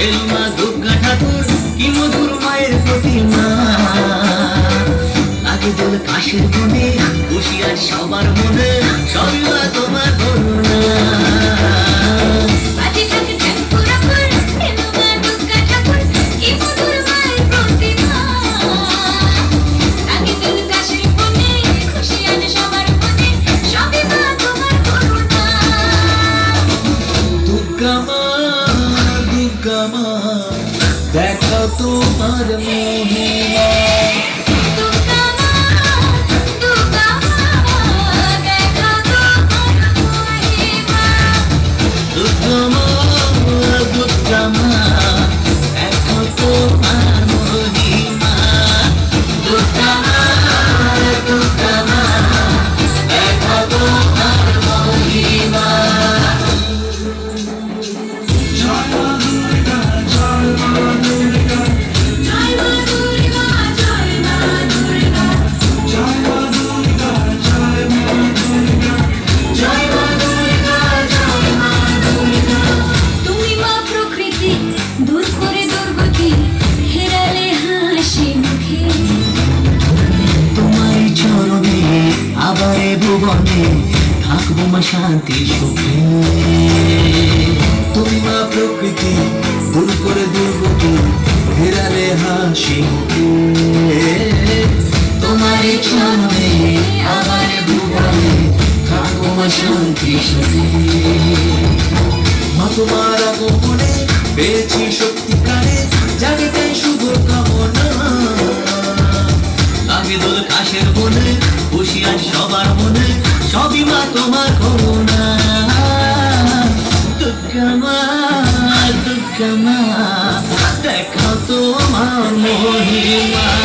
এলমা দুর্গা ঠাকুর কি মধুর মায়ের প্রতিমা লাগে দোল কাশের বনে হুঁশিয়ার সবার মনে সবই মা তোমার করুণা দেখো তোমার মহিমা আবারে ভুবনে থাকবো মা শান্তি সুখে তুমি মা প্রকৃতি দূর করে দুর্গতি ফেরালে হাসি মুখে তোমার চরণে আবারে ভুবনে থাকবো মা শান্তি সুখে মা তোমার আগমনে পেয়েছি শক্তি প্রাণে জাগে তাই শুভ কামনা লাগে দোল কাশের বনে হুঁশিয়ার সবার মনে সবই মা তোমার করুণা দুর্গা মা দেখাও তোমার মহিমা।